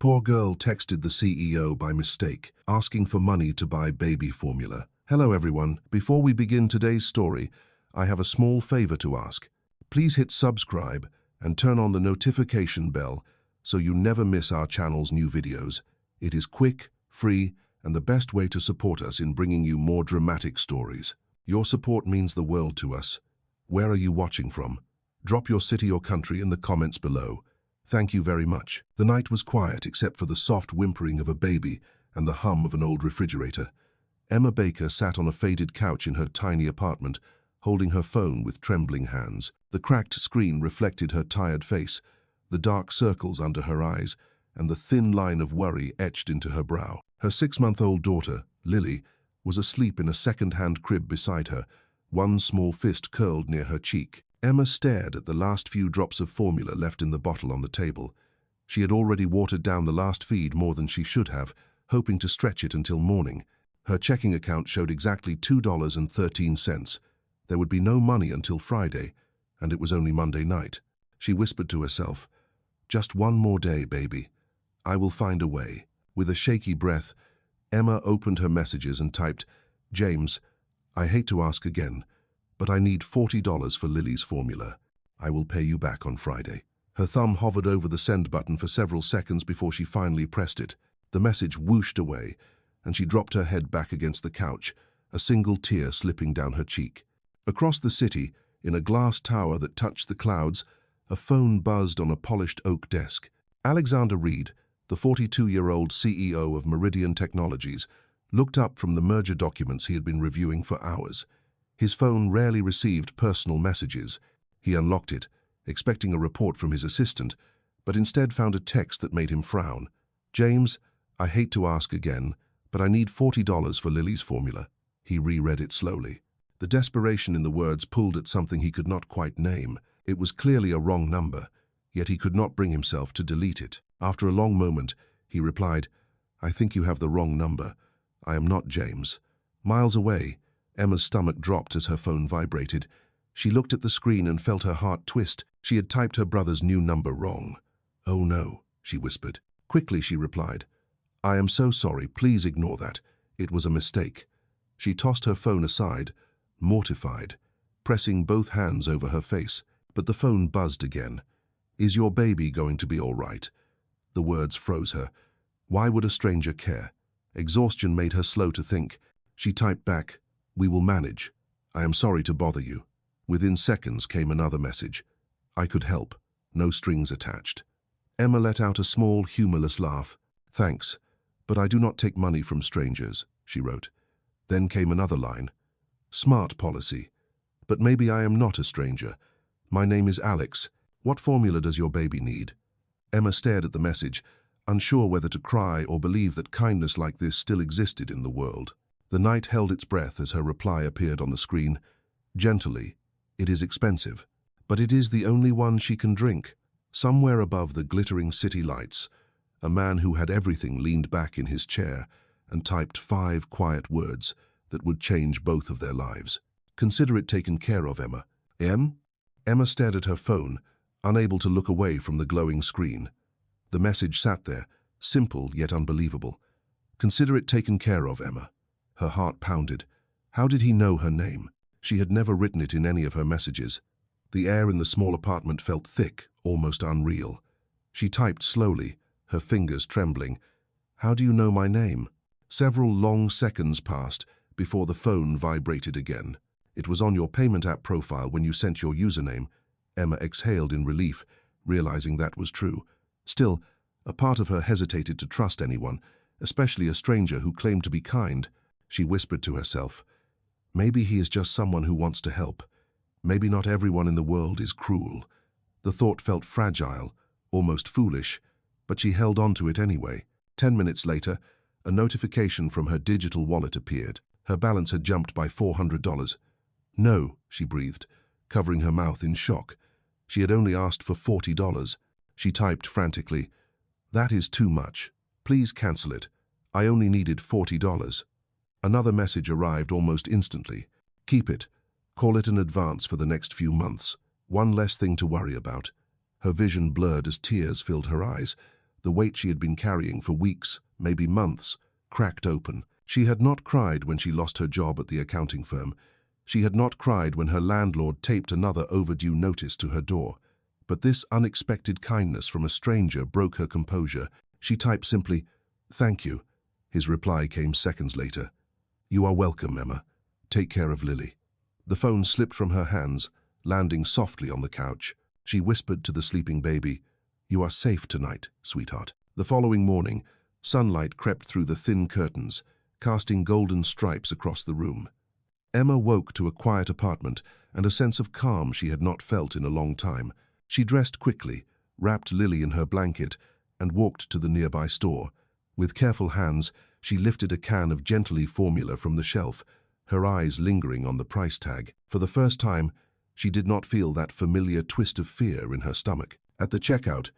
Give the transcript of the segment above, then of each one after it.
Poor girl texted the CEO by mistake, asking for money to buy baby formula. Hello everyone, before we begin today's story, I have a small favor to ask. Please hit subscribe and turn on the notification bell so you never miss our channel's new videos. It is quick, free, and the best way to support us in bringing you more dramatic stories. Your support means the world to us. Where are you watching from? Drop your city or country in the comments below. Thank you very much. The night was quiet except for the soft whimpering of a baby and the hum of an old refrigerator. Emma Baker sat on a faded couch in her tiny apartment, holding her phone with trembling hands. The cracked screen reflected her tired face, the dark circles under her eyes, and the thin line of worry etched into her brow. Her 6-month-old daughter, Lily, was asleep in a second-hand crib beside her, one small fist curled near her cheek. Emma stared at the last few drops of formula left in the bottle on the table. She had already watered down the last feed more than she should have, hoping to stretch it until morning. Her checking account showed exactly $2.13. There would be no money until Friday, and it was only Monday night. She whispered to herself, "Just one more day, baby. I will find a way." With a shaky breath, Emma opened her messages and typed, "James, I hate to ask again, but I need $40 for Lily's formula. I will pay you back on Friday." Her thumb hovered over the send button for several seconds before she finally pressed it. The message whooshed away, and she dropped her head back against the couch, a single tear slipping down her cheek. Across the city, in a glass tower that touched the clouds, a phone buzzed on a polished oak desk. Alexander Reed, the 42-year-old CEO of Meridian Technologies, looked up from the merger documents he had been reviewing for hours. His phone rarely received personal messages. He unlocked it, expecting a report from his assistant, but instead found a text that made him frown. "James, I hate to ask again, but I need $40 for Lily's formula." He reread it slowly. The desperation in the words pulled at something he could not quite name. It was clearly a wrong number, yet he could not bring himself to delete it. After a long moment, he replied, "I think you have the wrong number. I am not James." Miles away, Emma's stomach dropped as her phone vibrated. She looked at the screen and felt her heart twist. She had typed her brother's new number wrong. "Oh no," she whispered. Quickly she replied, "I am so sorry, please ignore that. It was a mistake." She tossed her phone aside, mortified, pressing both hands over her face. But the phone buzzed again. "Is your baby going to be all right?" The words froze her. Why would a stranger care? Exhaustion made her slow to think. She typed back, "We will manage. I am sorry to bother you." Within seconds came another message. "I could help. No strings attached." Emma let out a small, humorless laugh. "Thanks, but I do not take money from strangers," she wrote. Then came another line. "Smart policy. But maybe I am not a stranger. My name is Alex. What formula does your baby need?" Emma stared at the message, unsure whether to cry or believe that kindness like this still existed in the world. The night held its breath as her reply appeared on the screen. Gently, "It is expensive, but it is the only one she can drink." Somewhere above the glittering city lights, a man who had everything leaned back in his chair and typed 5 quiet words that would change both of their lives. "Consider it taken care of, Emma." Emma stared at her phone, unable to look away from the glowing screen. The message sat there, simple yet unbelievable. "Consider it taken care of, Emma." Her heart pounded. How did he know her name? She had never written it in any of her messages. The air in the small apartment felt thick, almost unreal. She typed slowly, her fingers trembling. "How do you know my name?" Several long seconds passed before the phone vibrated again. "It was on your payment app profile when you sent your username." Emma exhaled in relief, realizing that was true. Still, a part of her hesitated to trust anyone, especially a stranger who claimed to be kind. She whispered to herself, "Maybe he is just someone who wants to help. Maybe not everyone in the world is cruel." The thought felt fragile, almost foolish, but she held on to it anyway. 10 minutes later, a notification from her digital wallet appeared. Her balance had jumped by $400. "No," she breathed, covering her mouth in shock. She had only asked for $40. She typed frantically, "That is too much. Please cancel it. I only needed $40. Another message arrived almost instantly. "Keep it. Call it an advance for the next few months. One less thing to worry about." Her vision blurred as tears filled her eyes. The weight she had been carrying for weeks, maybe months, cracked open. She had not cried when she lost her job at the accounting firm. She had not cried when her landlord taped another overdue notice to her door. But this unexpected kindness from a stranger broke her composure. She typed simply, "Thank you." His reply came seconds later. "You are welcome, Emma. Take care of Lily." The phone slipped from her hands, landing softly on the couch. She whispered to the sleeping baby, "You are safe tonight, sweetheart." The following morning, sunlight crept through the thin curtains, casting golden stripes across the room. Emma woke to a quiet apartment and a sense of calm she had not felt in a long time. She dressed quickly, wrapped Lily in her blanket, and walked to the nearby store. With careful hands, she lifted a can of Gently formula from the shelf, her eyes lingering on the price tag. For the first time, she did not feel that familiar twist of fear in her stomach. At the checkout,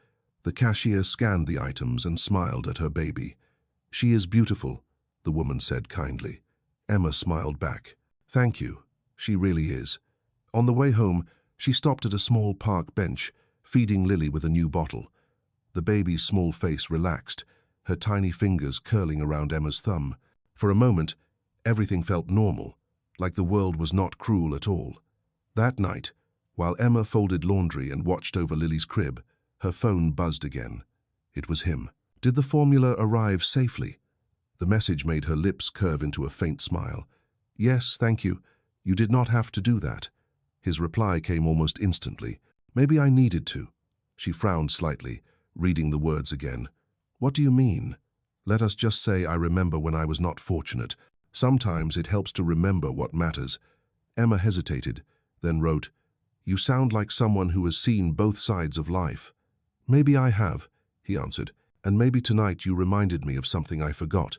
the cashier scanned the items and smiled at her baby. "She is beautiful," the woman said kindly. Emma smiled back. "Thank you. She really is." On the way home, she stopped at a small park bench, feeding Lily with a new bottle. The baby's small face relaxed, her tiny fingers curling around Emma's thumb. For a moment, everything felt normal, like the world was not cruel at all. That night, while Emma folded laundry and watched over Lily's crib, her phone buzzed again. It was him. Did the formula arrive safely? The message made her lips curve into a faint smile. "Yes, thank you. You did not have to do that." His reply came almost instantly. "Maybe I needed to." She frowned slightly, reading the words again. "What do you mean?" "Let us just say I remember when I was not fortunate. Sometimes it helps to remember what matters." Emma hesitated, then wrote, "You sound like someone who has seen both sides of life." "Maybe I have," he answered, "and maybe tonight you reminded me of something I forgot."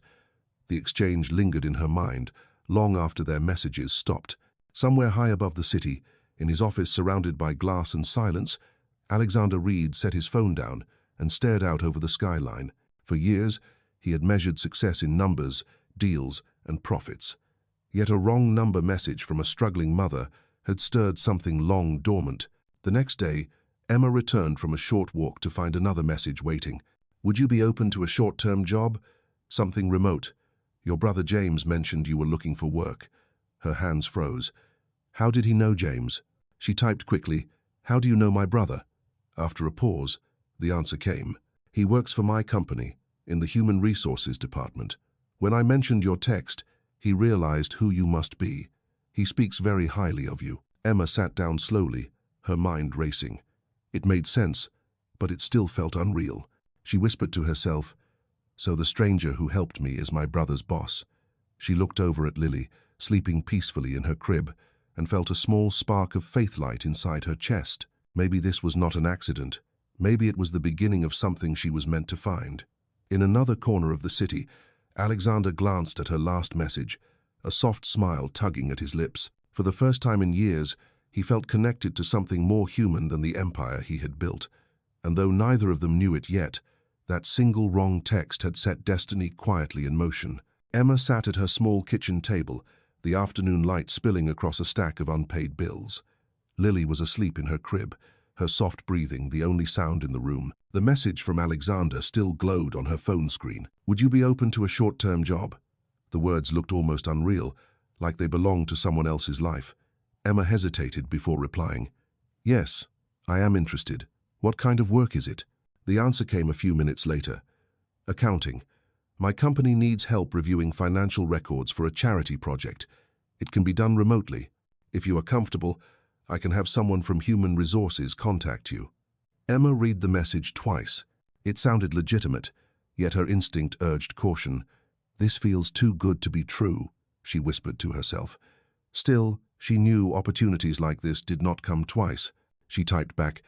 The exchange lingered in her mind, long after their messages stopped. Somewhere high above the city, in his office surrounded by glass and silence, Alexander Reed set his phone down and stared out over the skyline. For years, he had measured success in numbers, deals, and profits. Yet a wrong number message from a struggling mother had stirred something long dormant. The next day, Emma returned from a short walk to find another message waiting. "Would you be open to a short-term job? Something remote. Your brother James mentioned you were looking for work." Her hands froze. How did he know James? She typed quickly, "How do you know my brother?" After a pause, the answer came. "He works for my company, in the Human Resources Department. When I mentioned your text, he realized who you must be. He speaks very highly of you." Emma sat down slowly, her mind racing. It made sense, but it still felt unreal. She whispered to herself, "So the stranger who helped me is my brother's boss." She looked over at Lily, sleeping peacefully in her crib, and felt a small spark of faith light inside her chest. Maybe this was not an accident. Maybe it was the beginning of something she was meant to find. In another corner of the city, Alexander glanced at her last message, a soft smile tugging at his lips. For the first time in years, he felt connected to something more human than the empire he had built. And though neither of them knew it yet, that single wrong text had set destiny quietly in motion. Emma sat at her small kitchen table, the afternoon light spilling across a stack of unpaid bills. Lily was asleep in her crib, her soft breathing the only sound in the room. The message from Alexander still glowed on her phone screen. "Would you be open to a short-term job?" The words looked almost unreal, like they belonged to someone else's life. Emma hesitated before replying. "Yes, I am interested. What kind of work is it?" The answer came a few minutes later. "Accounting. My company needs help reviewing financial records for a charity project. It can be done remotely. If you are comfortable, I can have someone from Human Resources contact you." Emma read the message twice. It sounded legitimate, yet her instinct urged caution. "This feels too good to be true," she whispered to herself. Still, she knew opportunities like this did not come twice. She typed back,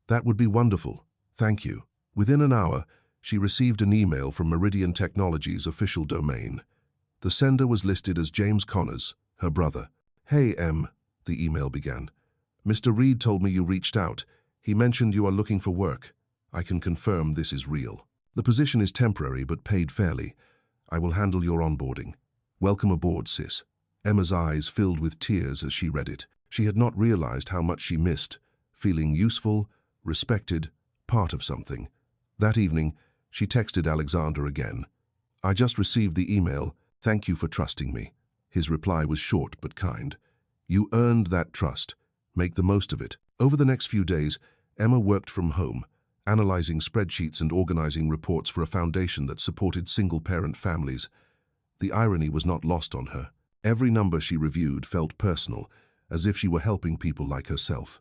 "That would be wonderful. Thank you." Within an hour, she received an email from Meridian Technologies' official domain. The sender was listed as James Connors, her brother. "Hey, Em," the email began. "Mr. Reed told me you reached out. He mentioned you are looking for work. I can confirm this is real. The position is temporary but paid fairly. I will handle your onboarding. Welcome aboard, sis." Emma's eyes filled with tears as she read it. She had not realized how much she missed, feeling useful, respected, part of something. That evening, She texted Alexander again. "I just received the email. Thank you for trusting me." His reply was short but kind. "You earned that trust. Make the most of it." Over the next few days, Emma worked from home, analyzing spreadsheets and organizing reports for a foundation that supported single-parent families. The irony was not lost on her. Every number she reviewed felt personal, as if she were helping people like herself.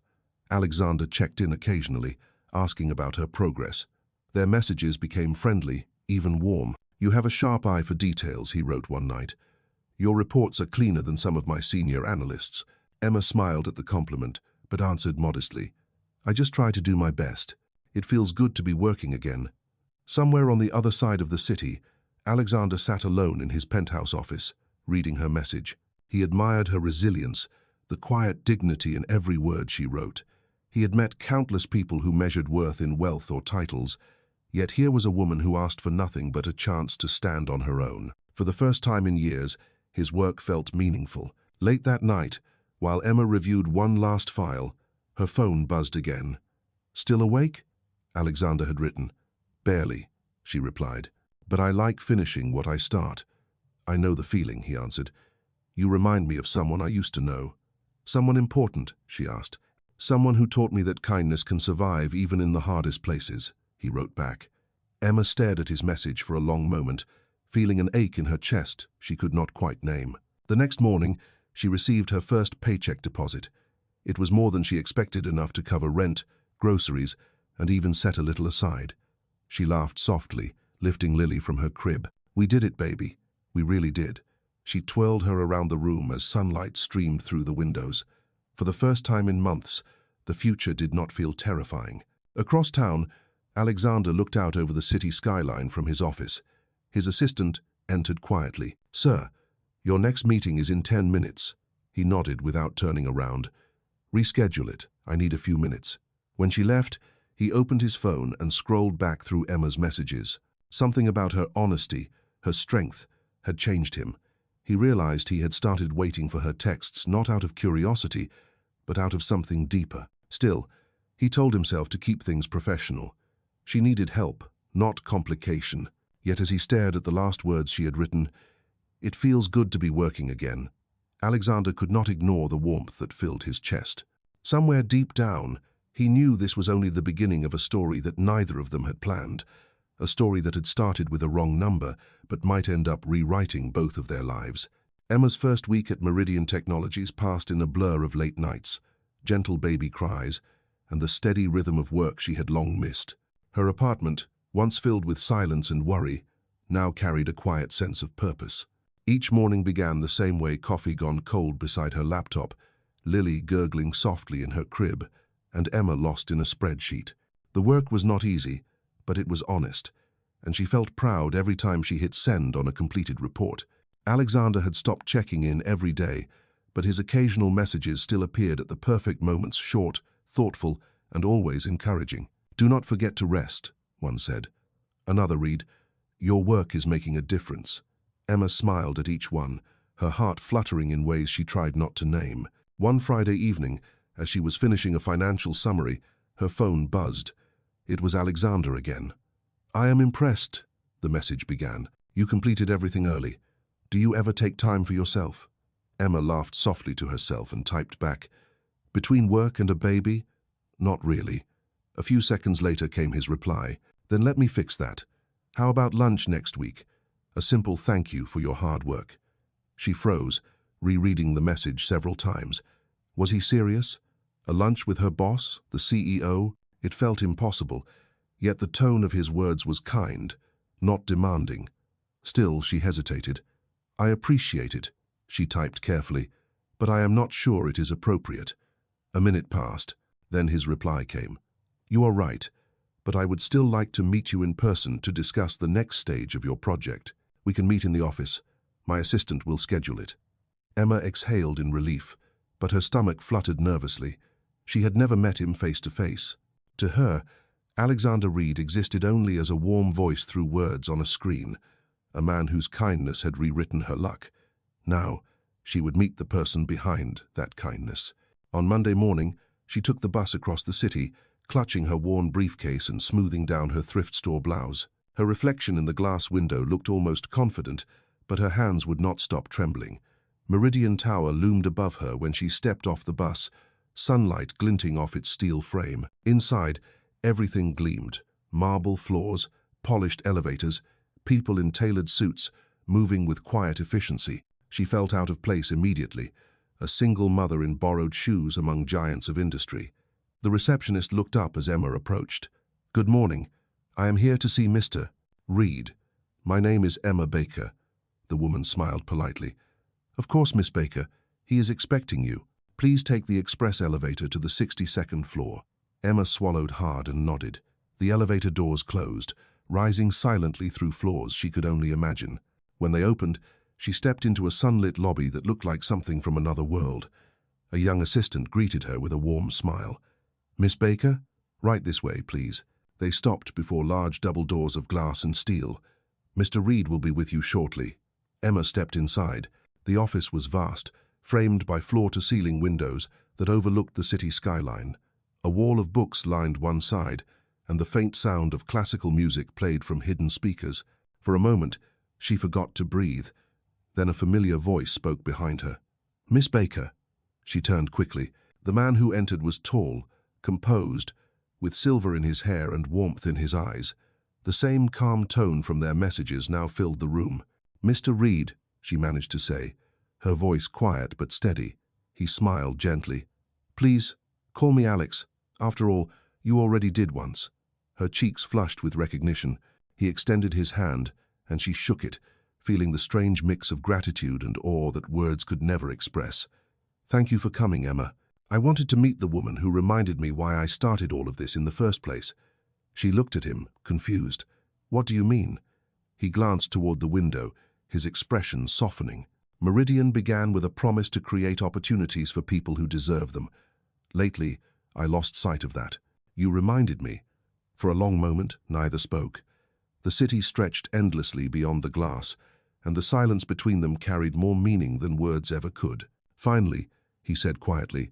Alexander checked in occasionally, asking about her progress. Their messages became friendly, even warm. "You have a sharp eye for details," he wrote one night. "Your reports are cleaner than some of my senior analysts." Emma smiled at the compliment, but answered modestly, "I just try to do my best. It feels good to be working again." Somewhere on the other side of the city, Alexander sat alone in his penthouse office, reading her message. He admired her resilience, the quiet dignity in every word she wrote. He had met countless people who measured worth in wealth or titles, yet here was a woman who asked for nothing but a chance to stand on her own. For the first time in years, his work felt meaningful. Late that night, while Emma reviewed one last file, her phone buzzed again. "Still awake?" Alexander had written. "Barely," she replied. "But I like finishing what I start." "I know the feeling," he answered. "You remind me of someone I used to know." "Someone important?" she asked. "Someone who taught me that kindness can survive even in the hardest places," he wrote back. Emma stared at his message for a long moment, feeling an ache in her chest she could not quite name. The next morning, she received her first paycheck deposit. It was more than she expected, enough to cover rent, groceries, and even set a little aside. She laughed softly, lifting Lily from her crib. "We did it, baby. We really did." She twirled her around the room as sunlight streamed through the windows. For the first time in months, the future did not feel terrifying. Across town, Alexander looked out over the city skyline from his office. His assistant entered quietly. "Sir, your next meeting is in 10 minutes. He nodded without turning around. "Reschedule it. I need a few minutes." When she left, he opened his phone and scrolled back through Emma's messages. Something about her honesty, her strength, had changed him. He realized he had started waiting for her texts not out of curiosity, but out of something deeper. Still, he told himself to keep things professional. She needed help, not complication. Yet as he stared at the last words she had written, "It feels good to be working again," Alexander could not ignore the warmth that filled his chest. Somewhere deep down, he knew this was only the beginning of a story that neither of them had planned, a story that had started with a wrong number, but might end up rewriting both of their lives. Emma's first week at Meridian Technologies passed in a blur of late nights, gentle baby cries, and the steady rhythm of work she had long missed. Her apartment, once filled with silence and worry, now carried a quiet sense of purpose. Each morning began the same way, coffee gone cold beside her laptop, Lily gurgling softly in her crib, and Emma lost in a spreadsheet. The work was not easy, but it was honest, and she felt proud every time she hit send on a completed report. Alexander had stopped checking in every day, but his occasional messages still appeared at the perfect moments, short, thoughtful, and always encouraging. "Do not forget to rest," one said. Another read, "Your work is making a difference." Emma smiled at each one, her heart fluttering in ways she tried not to name. One Friday evening, as she was finishing a financial summary, her phone buzzed. It was Alexander again. "I am impressed," the message began. "You completed everything early. Do you ever take time for yourself?" Emma laughed softly to herself and typed back, "Between work and a baby? Not really." A few seconds later came his reply, "Then let me fix that. How about lunch next week? A simple thank you for your hard work." She froze, rereading the message several times. Was he serious? A lunch with her boss, the CEO? It felt impossible, yet the tone of his words was kind, not demanding. Still, she hesitated. "I appreciate it," she typed carefully, "but I am not sure it is appropriate." A minute passed, then his reply came. "You are right, but I would still like to meet you in person to discuss the next stage of your project. We can meet in the office. My assistant will schedule it." Emma exhaled in relief, but her stomach fluttered nervously. She had never met him face to face. To her, Alexander Reed existed only as a warm voice through words on a screen, a man whose kindness had rewritten her luck. Now, she would meet the person behind that kindness. On Monday morning, she took the bus across the city, clutching her worn briefcase and smoothing down her thrift store blouse. Her reflection in the glass window looked almost confident, but her hands would not stop trembling. Meridian Tower loomed above her when she stepped off the bus, sunlight glinting off its steel frame. Inside, everything gleamed. Marble floors, polished elevators, people in tailored suits, moving with quiet efficiency. She felt out of place immediately, a single mother in borrowed shoes among giants of industry. The receptionist looked up as Emma approached. "Good morning. I am here to see Mr. Reed. My name is Emma Baker." The woman smiled politely. "Of course, Miss Baker. He is expecting you. Please take the express elevator to the 62nd floor." Emma swallowed hard and nodded. The elevator doors closed, rising silently through floors she could only imagine. When they opened, she stepped into a sunlit lobby that looked like something from another world. A young assistant greeted her with a warm smile. "Miss Baker? Right this way, please." They stopped before large double doors of glass and steel. "Mr. Reed will be with you shortly." Emma stepped inside. The office was vast, framed by floor-to-ceiling windows that overlooked the city skyline. A wall of books lined one side, and the faint sound of classical music played from hidden speakers. For a moment, she forgot to breathe. Then a familiar voice spoke behind her. "Miss Baker." She turned quickly. The man who entered was tall, composed, with silver in his hair and warmth in his eyes. The same calm tone from their messages now filled the room. "Mr. Reed," she managed to say, her voice quiet but steady. He smiled gently. "Please, call me Alex. After all, you already did once." Her cheeks flushed with recognition. He extended his hand, and she shook it, feeling the strange mix of gratitude and awe that words could never express. "Thank you for coming, Emma. I wanted to meet the woman who reminded me why I started all of this in the first place." She looked at him, confused. "What do you mean?" He glanced toward the window, his expression softening. "Meridian began with a promise to create opportunities for people who deserve them. Lately, I lost sight of that. You reminded me." For a long moment, neither spoke. The city stretched endlessly beyond the glass, and the silence between them carried more meaning than words ever could. Finally, he said quietly,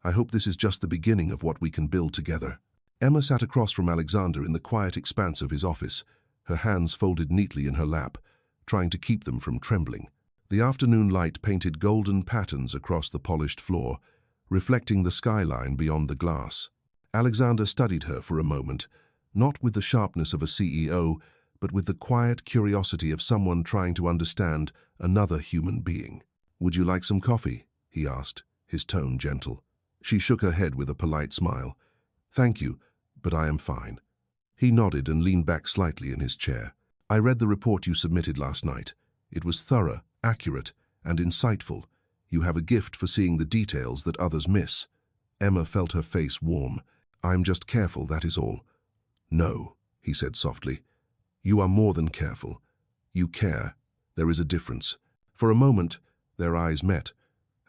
"I hope this is just the beginning of what we can build together." Emma sat across from Alexander in the quiet expanse of his office, her hands folded neatly in her lap, trying to keep them from trembling. The afternoon light painted golden patterns across the polished floor, reflecting the skyline beyond the glass. Alexander studied her for a moment, not with the sharpness of a CEO, but with the quiet curiosity of someone trying to understand another human being. "Would you like some coffee?" he asked, his tone gentle. She shook her head with a polite smile. "Thank you, but I am fine." He nodded and leaned back slightly in his chair. "I read the report you submitted last night. It was thorough, accurate, and insightful. You have a gift for seeing the details that others miss." Emma felt her face warm. "I'm just careful, that is all." "No," he said softly. "You are more than careful. You care. There is a difference." For a moment, their eyes met,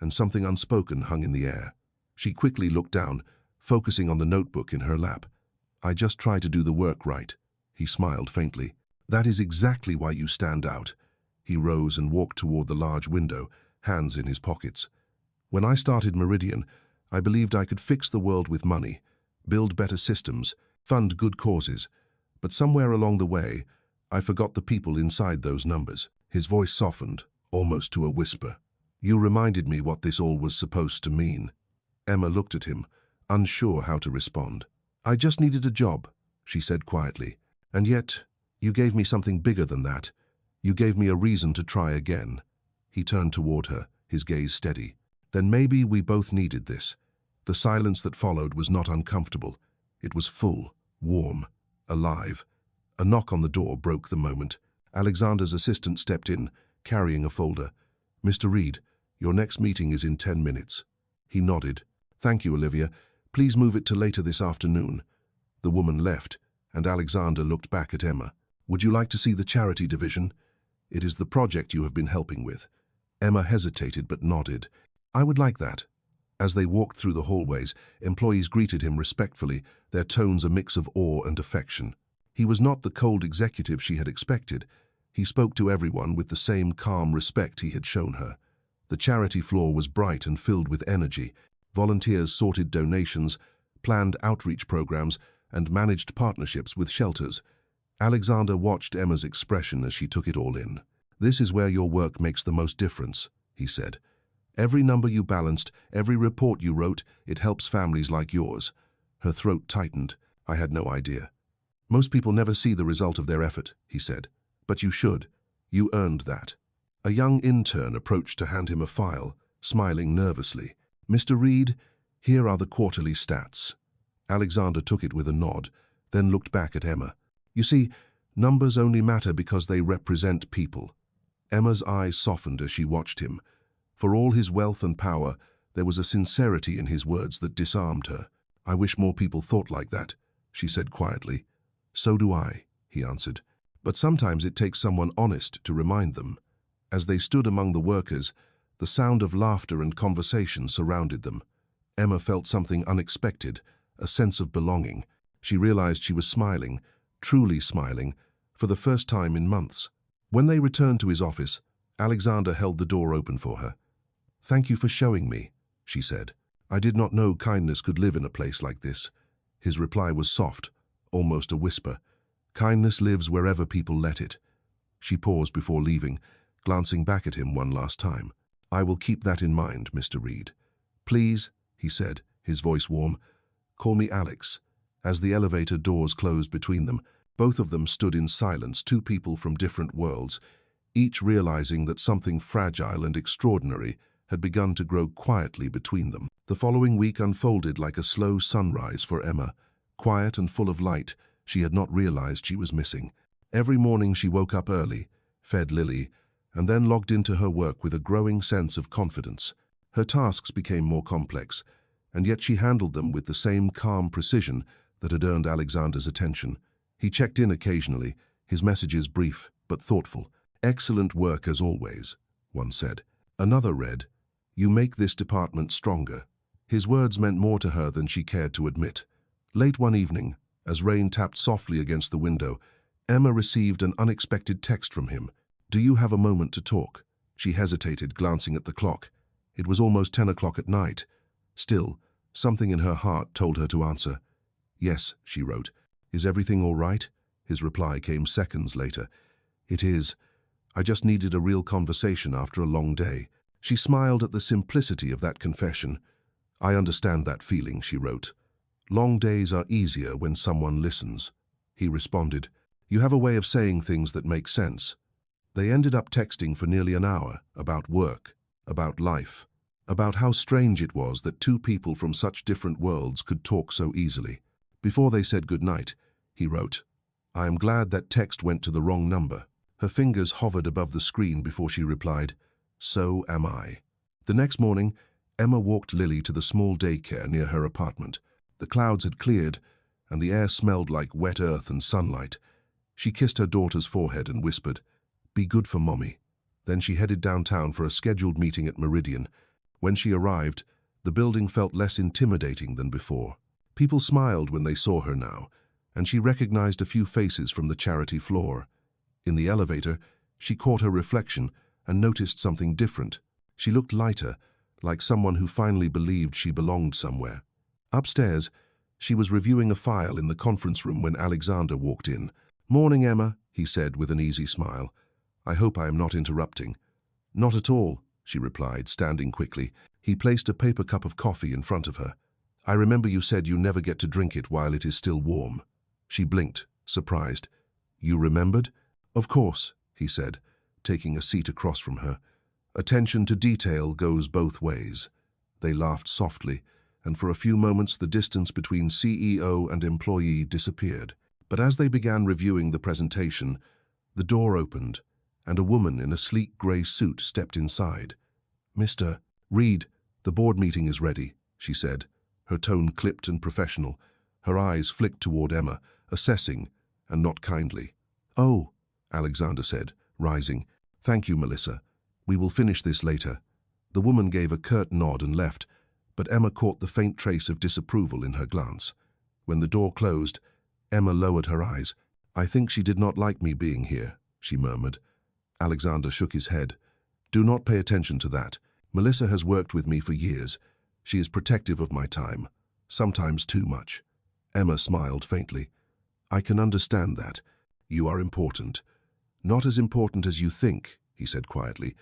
and something unspoken hung in the air. She quickly looked down, focusing on the notebook in her lap. "I just try to do the work right." He smiled faintly. "That is exactly why you stand out." He rose and walked toward the large window, hands in his pockets. "When I started Meridian, I believed I could fix the world with money, build better systems, fund good causes. But somewhere along the way, I forgot the people inside those numbers." His voice softened, almost to a whisper. "You reminded me what this all was supposed to mean." Emma looked at him, unsure how to respond. "I just needed a job," she said quietly. "And yet, you gave me something bigger than that. You gave me a reason to try again." He turned toward her, his gaze steady. "Then maybe we both needed this." The silence that followed was not uncomfortable. It was full, warm, alive. A knock on the door broke the moment. Alexander's assistant stepped in, carrying a folder. "Mr. Reed, your next meeting is in 10 minutes. He nodded. "Thank you, Olivia. Please move it to later this afternoon." The woman left, and Alexander looked back at Emma. "Would you like to see the charity division? It is the project you have been helping with." Emma hesitated but nodded. "I would like that." As they walked through the hallways, employees greeted him respectfully, their tones a mix of awe and affection. He was not the cold executive she had expected. He spoke to everyone with the same calm respect he had shown her. The charity floor was bright and filled with energy. Volunteers sorted donations, planned outreach programs, and managed partnerships with shelters. Alexander watched Emma's expression as she took it all in. "This is where your work makes the most difference," he said. "Every number you balanced, every report you wrote, it helps families like yours." Her throat tightened. "I had no idea." "Most people never see the result of their effort," he said. "But you should. You earned that." A young intern approached to hand him a file, smiling nervously. "Mr. Reed, here are the quarterly stats." Alexander took it with a nod, then looked back at Emma. "You see, numbers only matter because they represent people." Emma's eyes softened as she watched him. For all his wealth and power, there was a sincerity in his words that disarmed her. "I wish more people thought like that," she said quietly. "So do I," he answered. "But sometimes it takes someone honest to remind them." As they stood among the workers, the sound of laughter and conversation surrounded them. Emma felt something unexpected, a sense of belonging. She realized she was smiling, truly smiling, for the first time in months. When they returned to his office, Alexander held the door open for her. "Thank you for showing me," she said. "I did not know kindness could live in a place like this." His reply was soft, almost a whisper. "Kindness lives wherever people let it." She paused before leaving, glancing back at him one last time. "I will keep that in mind, Mr. Reed." "Please," he said, his voice warm, "call me Alex." As the elevator doors closed between them, both of them stood in silence, two people from different worlds, each realizing that something fragile and extraordinary had begun to grow quietly between them. The following week unfolded like a slow sunrise for Emma, quiet and full of light she had not realized she was missing. Every morning she woke up early, fed Lily, and then logged into her work with a growing sense of confidence. Her tasks became more complex, and yet she handled them with the same calm precision that had earned Alexander's attention. He checked in occasionally, his messages brief but thoughtful. "Excellent work as always," one said. Another read, "You make this department stronger." His words meant more to her than she cared to admit. Late one evening, as rain tapped softly against the window, Emma received an unexpected text from him. "Do you have a moment to talk?" She hesitated, glancing at the clock. It was almost 10 o'clock at night. Still, something in her heart told her to answer. "Yes," she wrote. "Is everything all right?" His reply came seconds later. "It is. I just needed a real conversation after a long day." She smiled at the simplicity of that confession. "I understand that feeling," she wrote. "Long days are easier when someone listens." He responded, "You have a way of saying things that make sense." They ended up texting for nearly an hour, about work, about life, about how strange it was that two people from such different worlds could talk so easily. Before they said goodnight, he wrote, "I am glad that text went to the wrong number." Her fingers hovered above the screen before she replied, "So am I." The next morning, Emma walked Lily to the small daycare near her apartment. The clouds had cleared, and the air smelled like wet earth and sunlight. She kissed her daughter's forehead and whispered, "Be good for Mommy." Then she headed downtown for a scheduled meeting at Meridian. When she arrived, the building felt less intimidating than before. People smiled when they saw her now, and she recognized a few faces from the charity floor. In the elevator, she caught her reflection and noticed something different. She looked lighter, like someone who finally believed she belonged somewhere. Upstairs, she was reviewing a file in the conference room when Alexander walked in. "Morning, Emma," he said with an easy smile. "I hope I am not interrupting." "Not at all," she replied, standing quickly. He placed a paper cup of coffee in front of her. "I remember you said you never get to drink it while it is still warm." She blinked, surprised. "You remembered?" "Of course," he said, taking a seat across from her. "Attention to detail goes both ways." They laughed softly, and for a few moments the distance between CEO and employee disappeared. But as they began reviewing the presentation, the door opened, and a woman in a sleek grey suit stepped inside. "Mr. Reed, the board meeting is ready," she said, her tone clipped and professional. Her eyes flicked toward Emma, assessing, and not kindly. "Oh," Alexander said, rising. "Thank you, Melissa. We will finish this later." The woman gave a curt nod and left, but Emma caught the faint trace of disapproval in her glance. When the door closed, Emma lowered her eyes. "I think she did not like me being here," she murmured. Alexander shook his head. "Do not pay attention to that. Melissa has worked with me for years. She is protective of my time, sometimes too much." Emma smiled faintly. "I can understand that. You are important. Not as important as you think, he said quietly.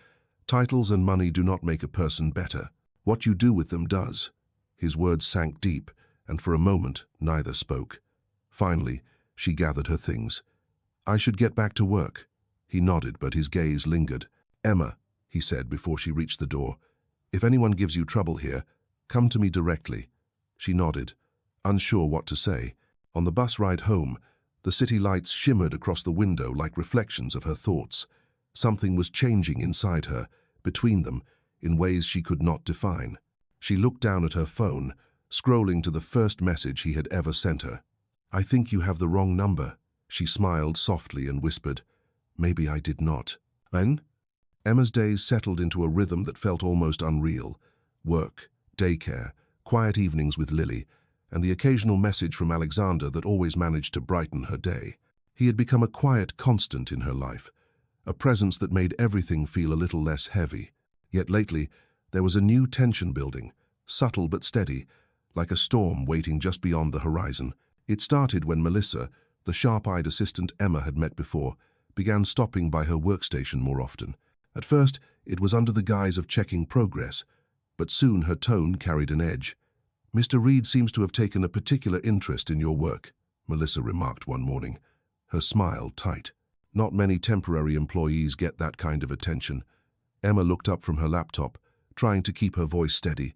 Titles and money do not make a person better. What you do with them does. His words sank deep, and for a moment neither spoke. Finally, she gathered her things. I should get back to work. He nodded, but his gaze lingered. Emma, he said before she reached the door, if anyone gives you trouble here, come to me directly. She nodded, unsure what to say. On the bus ride home, the city lights shimmered across the window like reflections of her thoughts. Something was changing inside her, between them, in ways she could not define. She looked down at her phone, scrolling to the first message he had ever sent her. I think you have the wrong number. She smiled softly and whispered, maybe I did not. When? Emma's days settled into a rhythm that felt almost unreal. Work, daycare, quiet evenings with Lily, and the occasional message from Alexander that always managed to brighten her day. He had become a quiet constant in her life, a presence that made everything feel a little less heavy. Yet lately, there was a new tension building, subtle but steady, like a storm waiting just beyond the horizon. It started when Melissa, the sharp-eyed assistant Emma had met before, began stopping by her workstation more often. At first, it was under the guise of checking progress, but soon her tone carried an edge. Mr. Reed seems to have taken a particular interest in your work, Melissa remarked one morning, her smile tight. Not many temporary employees get that kind of attention. Emma looked up from her laptop, trying to keep her voice steady.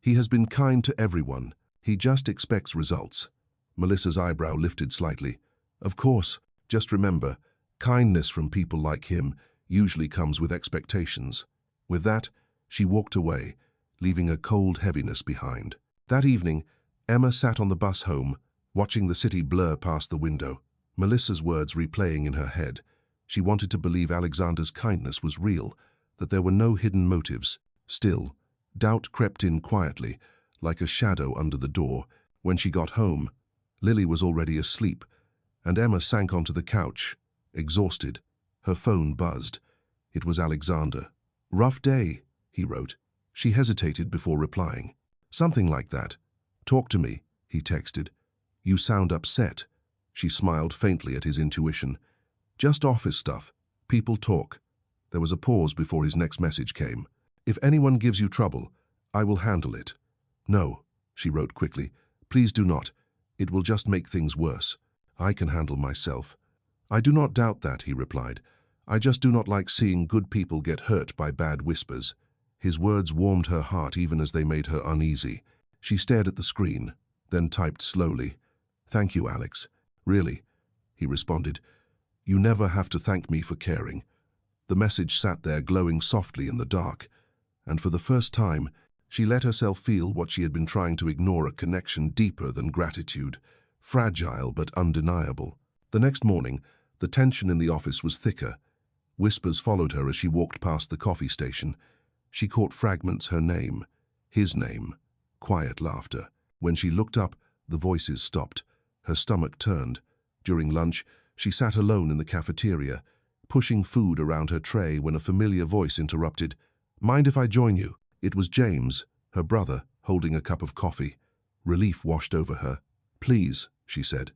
He has been kind to everyone. He just expects results. Melissa's eyebrow lifted slightly. Of course, just remember, kindness from people like him usually comes with expectations. With that, she walked away, leaving a cold heaviness behind. That evening, Emma sat on the bus home, watching the city blur past the window, Melissa's words replaying in her head. She wanted to believe Alexander's kindness was real, that there were no hidden motives. Still, doubt crept in quietly, like a shadow under the door. When she got home, Lily was already asleep, and Emma sank onto the couch, exhausted. Her phone buzzed. It was Alexander. Rough day, he wrote. She hesitated before replying. Something like that. Talk to me, he texted. You sound upset. She smiled faintly at his intuition. Just office stuff. People talk. There was a pause before his next message came. If anyone gives you trouble, I will handle it. No, she wrote quickly. Please do not. It will just make things worse. I can handle myself. I do not doubt that, he replied. I just do not like seeing good people get hurt by bad whispers. His words warmed her heart even as they made her uneasy. She stared at the screen, then typed slowly. Thank you, Alex. Really, he responded. You never have to thank me for caring. The message sat there glowing softly in the dark, and for the first time, she let herself feel what she had been trying to ignore, a connection deeper than gratitude, fragile but undeniable. The next morning, the tension in the office was thicker. Whispers followed her as she walked past the coffee station. She caught fragments her name, his name, quiet laughter. When she looked up, the voices stopped. Her stomach turned. During lunch, she sat alone in the cafeteria, pushing food around her tray when a familiar voice interrupted. Mind if I join you? It was James, her brother, holding a cup of coffee. Relief washed over her. Please, she said.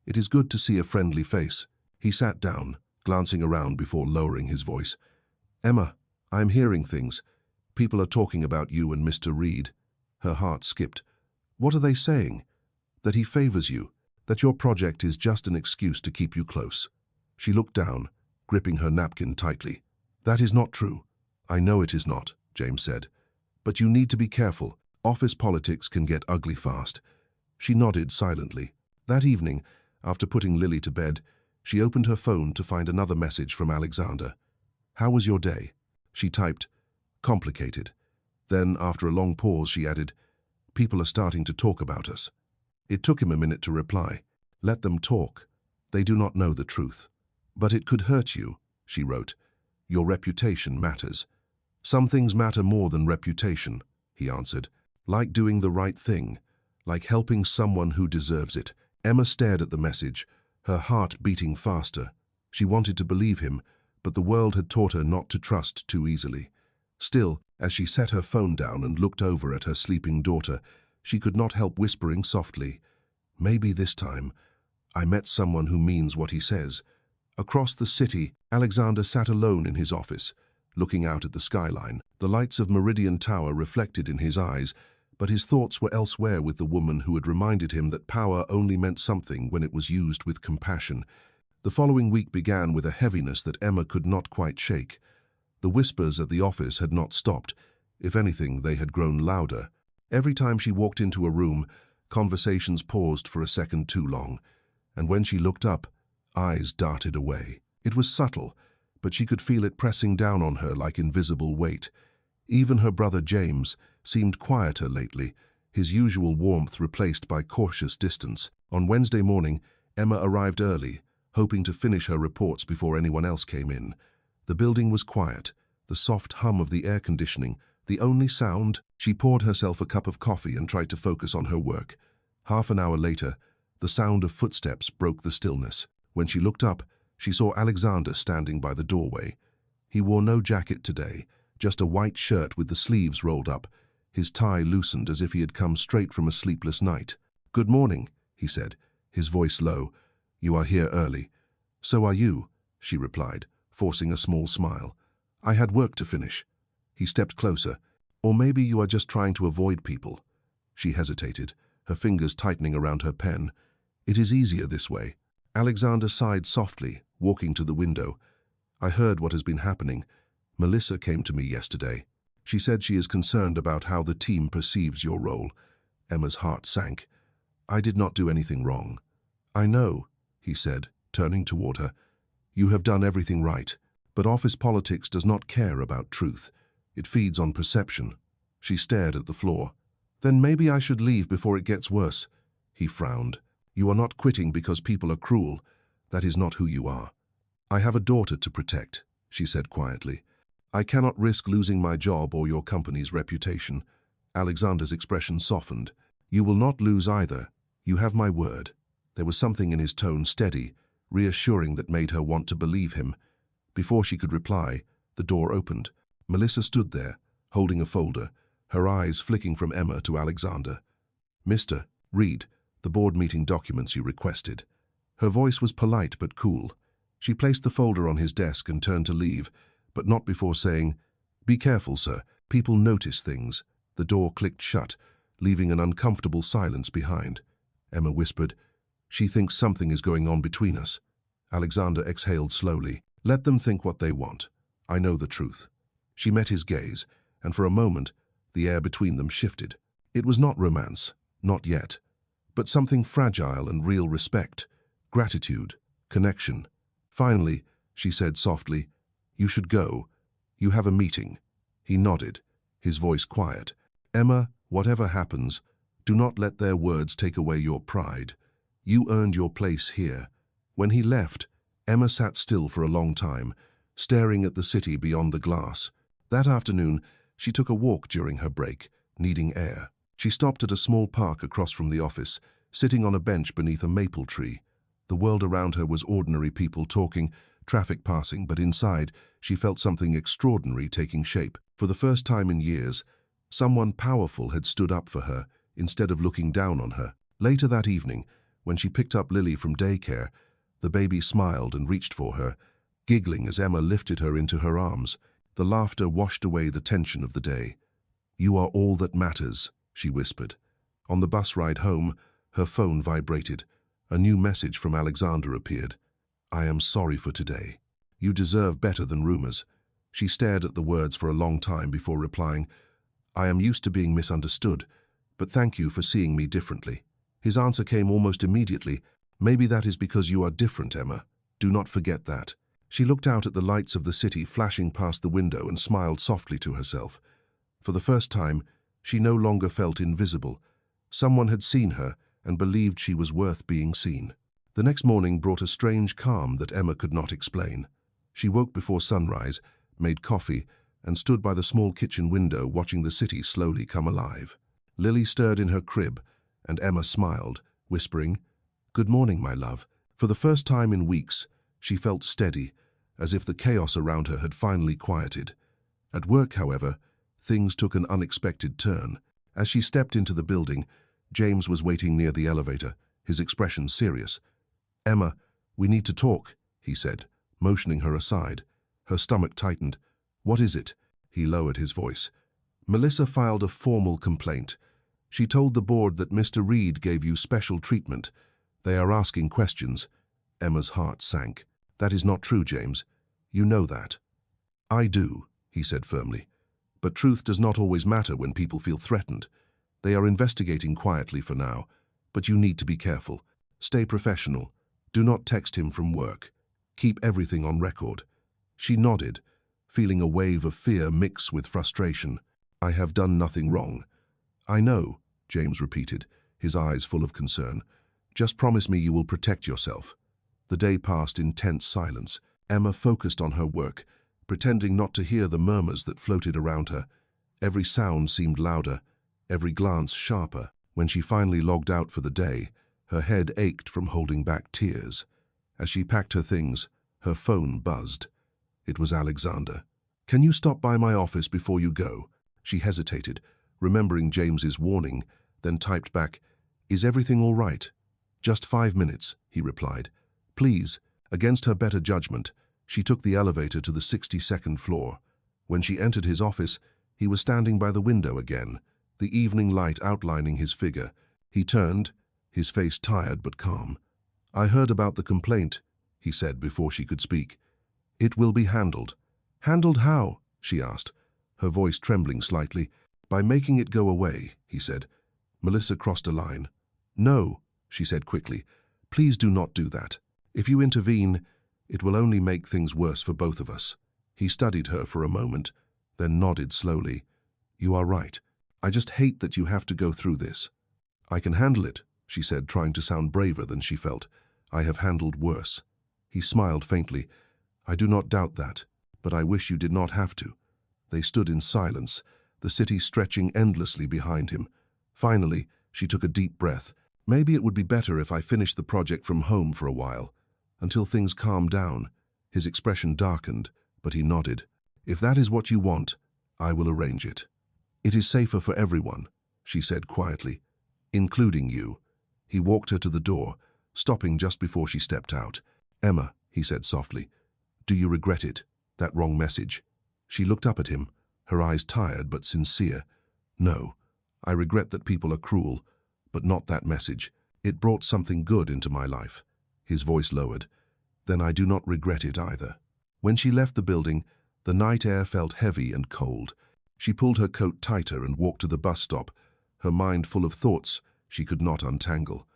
It is good to see a friendly face. He sat down, glancing around before lowering his voice. Emma, I am hearing things. People are talking about you and Mr. Reed. Her heart skipped. What are they saying? That he favors you, that your project is just an excuse to keep you close. She looked down, gripping her napkin tightly. That is not true. I know it is not, James said. But you need to be careful. Office politics can get ugly fast. She nodded silently. That evening, after putting Lily to bed, she opened her phone to find another message from Alexander. How was your day? She typed, complicated. Then, after a long pause, she added, people are starting to talk about us. It took him a minute to reply. Let them talk. They do not know the truth. But it could hurt you, she wrote. Your reputation matters. Some things matter more than reputation, he answered. Like doing the right thing, like helping someone who deserves it. Emma stared at the message, her heart beating faster. She wanted to believe him, but the world had taught her not to trust too easily. Still, as she set her phone down and looked over at her sleeping daughter, she could not help whispering softly, maybe this time, I met someone who means what he says. Across the city, Alexander sat alone in his office, looking out at the skyline. The lights of Meridian Tower reflected in his eyes, but his thoughts were elsewhere with the woman who had reminded him that power only meant something when it was used with compassion. The following week began with a heaviness that Emma could not quite shake. The whispers at the office had not stopped. If anything, they had grown louder. Every time she walked into a room, conversations paused for a second too long, and when she looked up, eyes darted away. It was subtle, but she could feel it pressing down on her like invisible weight. Even her brother James seemed quieter lately, his usual warmth replaced by cautious distance. On Wednesday morning, Emma arrived early, hoping to finish her reports before anyone else came in. The building was quiet, the soft hum of the air conditioning, the only sound. She poured herself a cup of coffee and tried to focus on her work. Half an hour later, the sound of footsteps broke the stillness. When she looked up, she saw Alexander standing by the doorway. He wore no jacket today, just a white shirt with the sleeves rolled up, his tie loosened as if he had come straight from a sleepless night. "Good morning," he said, his voice low. "You are here early." "So are you," she replied, forcing a small smile. "I had work to finish." He stepped closer. "Or maybe you are just trying to avoid people." She hesitated, her fingers tightening around her pen. "It is easier this way." Alexander sighed softly, walking to the window. "I heard what has been happening. Melissa came to me yesterday. She said she is concerned about how the team perceives your role." Emma's heart sank. "I did not do anything wrong." "I know," he said, turning toward her. "You have done everything right, but office politics does not care about truth. It feeds on perception." She stared at the floor. "Then maybe I should leave before it gets worse." He frowned. "You are not quitting because people are cruel. That is not who you are." "I have a daughter to protect," she said quietly. "I cannot risk losing my job or your company's reputation." Alexander's expression softened. "You will not lose either. You have my word." There was something in his tone steady, reassuring that made her want to believe him. Before she could reply, the door opened. Melissa stood there, holding a folder, her eyes flicking from Emma to Alexander. "Mr. Read the board meeting documents you requested." Her voice was polite but cool. She placed the folder on his desk and turned to leave, but not before saying, "Be careful, sir. People notice things." The door clicked shut, leaving an uncomfortable silence behind. Emma whispered, "She thinks something is going on between us." Alexander exhaled slowly. "Let them think what they want. I know the truth." She met his gaze, and for a moment, the air between them shifted. It was not romance, not yet, but something fragile and real: respect, gratitude, connection. Finally, she said softly, "You should go. You have a meeting." He nodded, his voice quiet. "Emma, whatever happens, do not let their words take away your pride. You earned your place here." When he left, Emma sat still for a long time, staring at the city beyond the glass. That afternoon, she took a walk during her break, needing air. She stopped at a small park across from the office, sitting on a bench beneath a maple tree. The world around her was ordinary people talking, traffic passing, but inside, she felt something extraordinary taking shape. For the first time in years, someone powerful had stood up for her, instead of looking down on her. Later that evening, when she picked up Lily from daycare, the baby smiled and reached for her, giggling as Emma lifted her into her arms. The laughter washed away the tension of the day. "You are all that matters," she whispered. On the bus ride home, her phone vibrated. A new message from Alexander appeared. "I am sorry for today. You deserve better than rumors." She stared at the words for a long time before replying, "I am used to being misunderstood, but thank you for seeing me differently." His answer came almost immediately. "Maybe that is because you are different, Emma. Do not forget that." She looked out at the lights of the city flashing past the window and smiled softly to herself. For the first time, she no longer felt invisible. Someone had seen her and believed she was worth being seen. The next morning brought a strange calm that Emma could not explain. She woke before sunrise, made coffee, and stood by the small kitchen window watching the city slowly come alive. Lily stirred in her crib, and Emma smiled, whispering, "Good morning, my love." For the first time in weeks, she felt steady, as if the chaos around her had finally quieted. At work, however, things took an unexpected turn. As she stepped into the building, James was waiting near the elevator, his expression serious. "Emma, we need to talk," he said, motioning her aside. Her stomach tightened. "What is it?" He lowered his voice. "Melissa filed a formal complaint. She told the board that Mr. Reed gave you special treatment. They are asking questions." Emma's heart sank. "That is not true, James. You know that." "I do," he said firmly. "But truth does not always matter when people feel threatened. They are investigating quietly for now, but you need to be careful. Stay professional. Do not text him from work. Keep everything on record." She nodded, feeling a wave of fear mix with frustration. "I have done nothing wrong." "I know," James repeated, his eyes full of concern. "Just promise me you will protect yourself." The day passed in tense silence. Emma focused on her work, pretending not to hear the murmurs that floated around her. Every sound seemed louder, every glance sharper. When she finally logged out for the day, her head ached from holding back tears. As she packed her things, her phone buzzed. It was Alexander. "Can you stop by my office before you go?" She hesitated, remembering James's warning, then typed back, "Is everything all right?" "Just 5 minutes," he replied. "Please." Against her better judgment, she took the elevator to the 62nd floor. When she entered his office, he was standing by the window again, the evening light outlining his figure. He turned, his face tired but calm. "I heard about the complaint," he said before she could speak. "It will be handled." "Handled how?" she asked, her voice trembling slightly. "By making it go away," he said. Melissa crossed a line. "No," she said quickly. "Please do not do that. If you intervene, it will only make things worse for both of us." He studied her for a moment, then nodded slowly. "You are right. I just hate that you have to go through this." "I can handle it," she said, trying to sound braver than she felt. "I have handled worse." He smiled faintly. "I do not doubt that, but I wish you did not have to." They stood in silence, the city stretching endlessly behind him. Finally, she took a deep breath. "Maybe it would be better if I finished the project from home for a while, until things calmed down." His expression darkened, but he nodded. "If that is what you want, I will arrange it." "It is safer for everyone," she said quietly, "including you." He walked her to the door, stopping just before she stepped out. "Emma," he said softly, "do you regret it, that wrong message?" She looked up at him, her eyes tired but sincere. "No, I regret that people are cruel, but not that message. It brought something good into my life." His voice lowered. "Then I do not regret it either." When she left the building, the night air felt heavy and cold. She pulled her coat tighter and walked to the bus stop, her mind full of thoughts she could not untangle.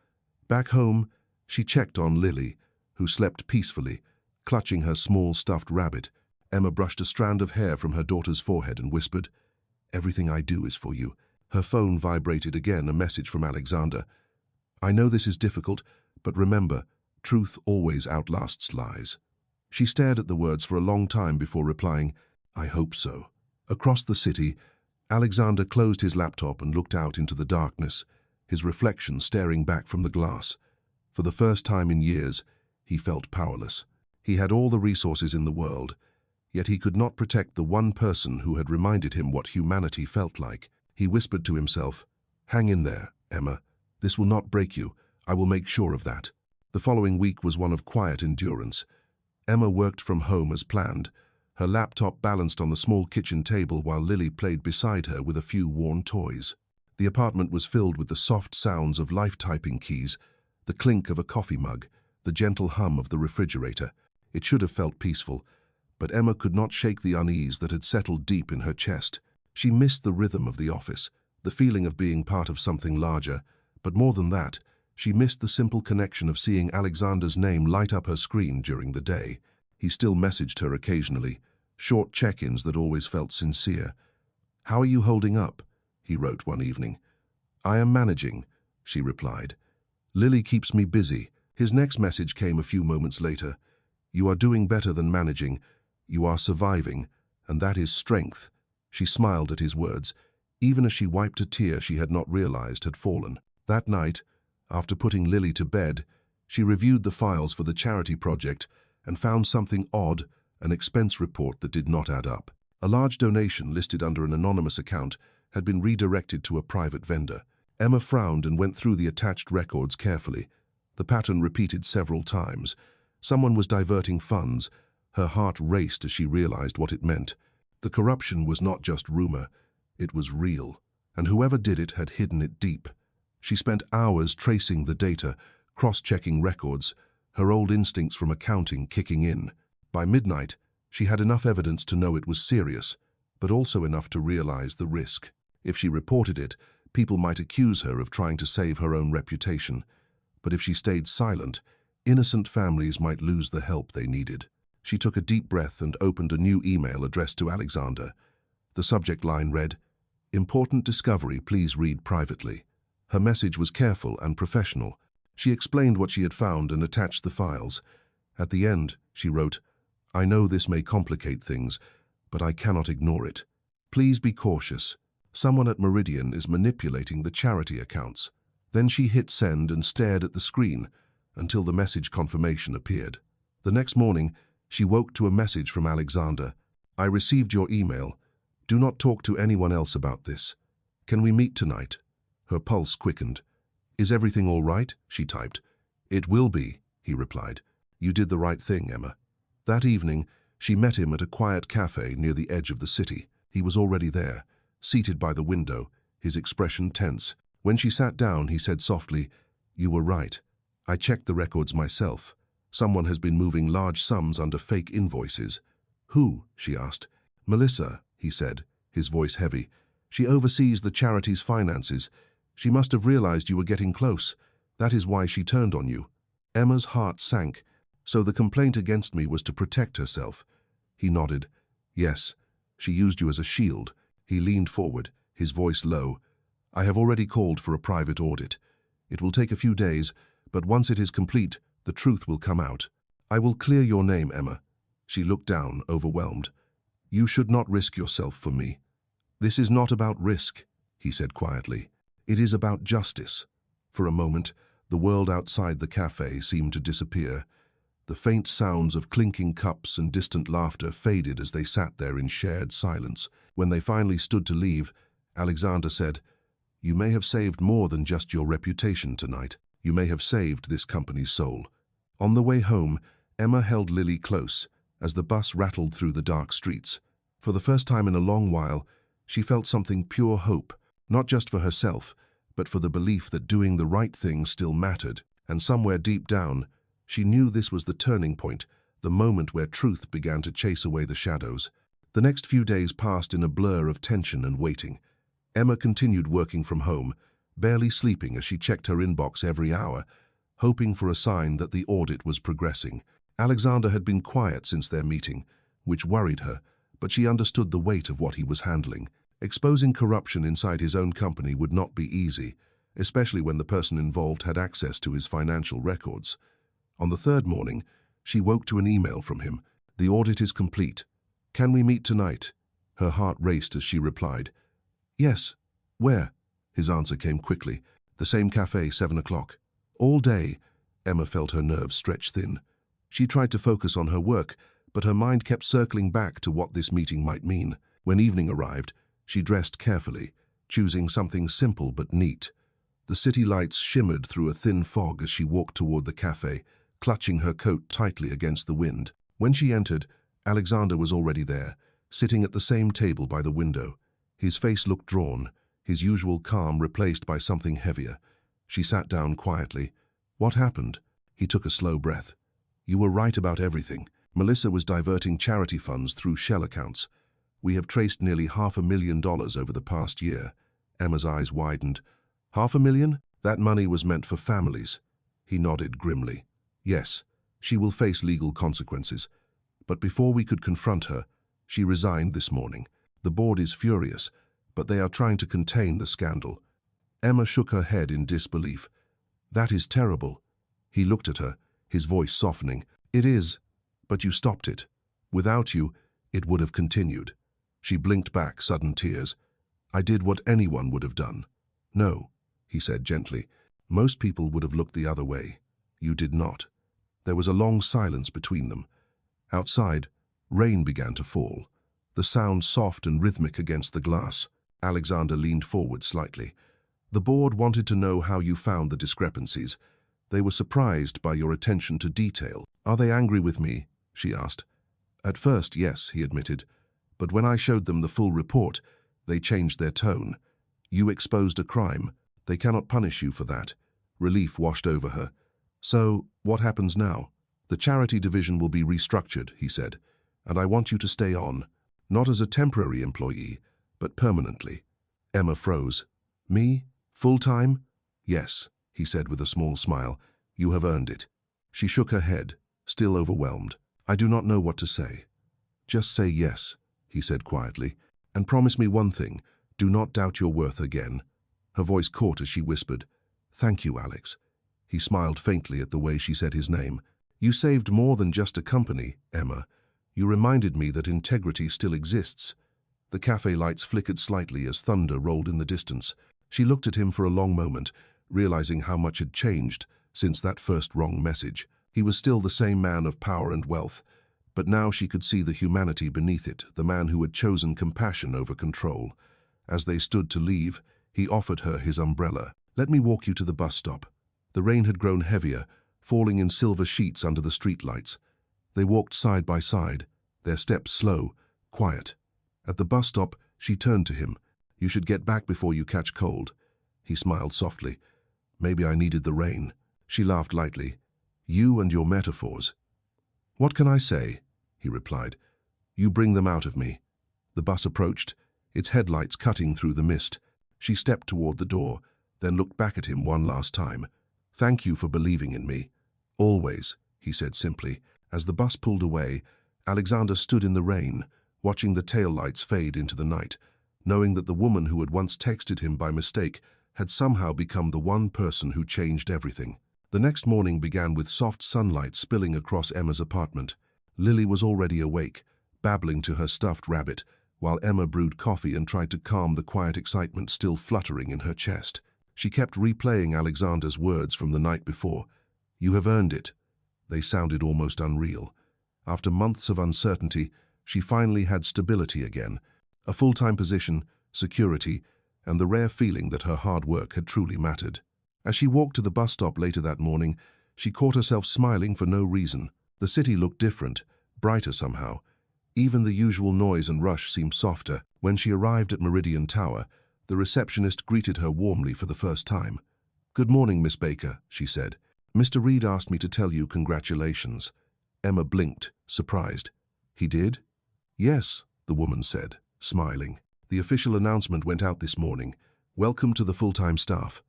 Back home, she checked on Lily, who slept peacefully, clutching her small stuffed rabbit. Emma brushed a strand of hair from her daughter's forehead and whispered, "Everything I do is for you." Her phone vibrated again, a message from Alexander. "I know this is difficult, but remember, truth always outlasts lies." She stared at the words for a long time before replying, "I hope so." Across the city, Alexander closed his laptop and looked out into the darkness, his reflection staring back from the glass. For the first time in years, he felt powerless. He had all the resources in the world, yet he could not protect the one person who had reminded him what humanity felt like. He whispered to himself, "Hang in there, Emma. This will not break you. I will make sure of that." The following week was one of quiet endurance. Emma worked from home as planned, her laptop balanced on the small kitchen table while Lily played beside her with a few worn toys. The apartment was filled with the soft sounds of life-typing keys, the clink of a coffee mug, the gentle hum of the refrigerator. It should have felt peaceful, but Emma could not shake the unease that had settled deep in her chest. She missed the rhythm of the office, the feeling of being part of something larger, but more than that, she missed the simple connection of seeing Alexander's name light up her screen during the day. He still messaged her occasionally, short check-ins that always felt sincere. "How are you holding up?" he wrote one evening. "I am managing," she replied. "Lily keeps me busy." His next message came a few moments later. "You are doing better than managing. You are surviving, and that is strength." She smiled at his words, even as she wiped a tear she had not realized had fallen. That night, after putting Lily to bed, she reviewed the files for the charity project and found something odd, an expense report that did not add up. A large donation listed under an anonymous account had been redirected to a private vendor. Emma frowned and went through the attached records carefully. The pattern repeated several times. Someone was diverting funds. Her heart raced as she realized what it meant. The corruption was not just rumor, it was real, and whoever did it had hidden it deep. She spent hours tracing the data, cross-checking records, her old instincts from accounting kicking in. By midnight, she had enough evidence to know it was serious, but also enough to realize the risk. If she reported it, people might accuse her of trying to save her own reputation. But if she stayed silent, innocent families might lose the help they needed. She took a deep breath and opened a new email addressed to Alexander. The subject line read, "Important discovery, please read privately." Her message was careful and professional. She explained what she had found and attached the files. At the end, she wrote, "I know this may complicate things, but I cannot ignore it. Please be cautious. Someone at Meridian is manipulating the charity accounts." Then she hit send and stared at the screen until the message confirmation appeared. The next morning, she woke to a message from Alexander. "I received your email. Do not talk to anyone else about this. Can we meet tonight?" Her pulse quickened. "Is everything all right?" she typed. "It will be," he replied. "You did the right thing, Emma." That evening, she met him at a quiet cafe near the edge of the city. He was already there, seated by the window, his expression tense. When she sat down, he said softly, "You were right. I checked the records myself. Someone has been moving large sums under fake invoices." "Who?" she asked. "Melissa," he said, his voice heavy. "She oversees the charity's finances. She must have realized you were getting close. That is why she turned on you." Emma's heart sank. "So the complaint against me was to protect herself?" He nodded. "Yes, she used you as a shield." He leaned forward, his voice low. "I have already called for a private audit. It will take a few days, but once it is complete, the truth will come out. I will clear your name, Emma." She looked down, overwhelmed. "You should not risk yourself for me." "This is not about risk," he said quietly. "It is about justice." For a moment, the world outside the cafe seemed to disappear. The faint sounds of clinking cups and distant laughter faded as they sat there in shared silence. When they finally stood to leave, Alexander said, "You may have saved more than just your reputation tonight. You may have saved this company's soul." On the way home, Emma held Lily close as the bus rattled through the dark streets. For the first time in a long while, she felt something pure hope, not just for herself, but for the belief that doing the right thing still mattered. And somewhere deep down, she knew this was the turning point, the moment where truth began to chase away the shadows. The next few days passed in a blur of tension and waiting. Emma continued working from home, barely sleeping as she checked her inbox every hour, hoping for a sign that the audit was progressing. Alexander had been quiet since their meeting, which worried her, but she understood the weight of what he was handling. Exposing corruption inside his own company would not be easy, especially when the person involved had access to his financial records. On the third morning, she woke to an email from him. "The audit is complete. Can we meet tonight?" Her heart raced as she replied, "Yes. Where?" His answer came quickly. "The same cafe, 7 o'clock. All day, Emma felt her nerves stretch thin. She tried to focus on her work, but her mind kept circling back to what this meeting might mean. When evening arrived, she dressed carefully, choosing something simple but neat. The city lights shimmered through a thin fog as she walked toward the cafe, clutching her coat tightly against the wind. When she entered, Alexander was already there, sitting at the same table by the window. His face looked drawn, his usual calm replaced by something heavier. She sat down quietly. "What happened?" He took a slow breath. "You were right about everything. Melissa was diverting charity funds through shell accounts. We have traced nearly $500,000 over the past year." Emma's eyes widened. $500,000? That money was meant for families. He nodded grimly. "Yes, she will face legal consequences. But before we could confront her, she resigned this morning. The board is furious, but they are trying to contain the scandal." Emma shook her head in disbelief. "That is terrible." He looked at her, his voice softening. "It is, but you stopped it. Without you, it would have continued." She blinked back, sudden tears. "I did what anyone would have done." "No," he said gently. "Most people would have looked the other way. You did not." There was a long silence between them. Outside, rain began to fall, the sound soft and rhythmic against the glass. Alexander leaned forward slightly. "The board wanted to know how you found the discrepancies. They were surprised by your attention to detail. Are they angry with me? She asked. At first, yes, he admitted. But when I showed them the full report, they changed their tone. You exposed a crime. They cannot punish you for that. Relief washed over her. So, what happens now? The charity division will be restructured, he said, and I want you to stay on, not as a temporary employee, but permanently. Emma froze. Me? Full-time? Yes, he said with a small smile. You have earned it. She shook her head, still overwhelmed. I do not know what to say. Just say yes, he said quietly, and promise me one thing. Do not doubt your worth again. Her voice caught as she whispered, Thank you, Alex. He smiled faintly at the way she said his name. You saved more than just a company, Emma. You reminded me that integrity still exists. The cafe lights flickered slightly as thunder rolled in the distance. She looked at him for a long moment, realizing how much had changed since that first wrong message. He was still the same man of power and wealth, but now she could see the humanity beneath it, the man who had chosen compassion over control. As they stood to leave, he offered her his umbrella. Let me walk you to the bus stop. The rain had grown heavier, falling in silver sheets under the streetlights. They walked side by side, their steps slow, quiet. At the bus stop, she turned to him. You should get back before you catch cold. He smiled softly. Maybe I needed the rain. She laughed lightly. You and your metaphors. What can I say? He replied. You bring them out of me. The bus approached, its headlights cutting through the mist. She stepped toward the door, then looked back at him one last time. Thank you for believing in me. Always, he said simply. As the bus pulled away, Alexander stood in the rain, watching the taillights fade into the night, knowing that the woman who had once texted him by mistake had somehow become the one person who changed everything. The next morning began with soft sunlight spilling across Emma's apartment. Lily was already awake, babbling to her stuffed rabbit, while Emma brewed coffee and tried to calm the quiet excitement still fluttering in her chest. She kept replaying Alexander's words from the night before. You have earned it. They sounded almost unreal. After months of uncertainty, she finally had stability again, a full-time position, security, and the rare feeling that her hard work had truly mattered. As she walked to the bus stop later that morning, she caught herself smiling for no reason. The city looked different, brighter somehow. Even the usual noise and rush seemed softer. When she arrived at Meridian Tower, the receptionist greeted her warmly for the first time. Good morning, Miss Baker, she said. Mr. Reed asked me to tell you congratulations. Emma blinked, surprised. He did? Yes, the woman said, smiling. The official announcement went out this morning. Welcome to the full-time staff.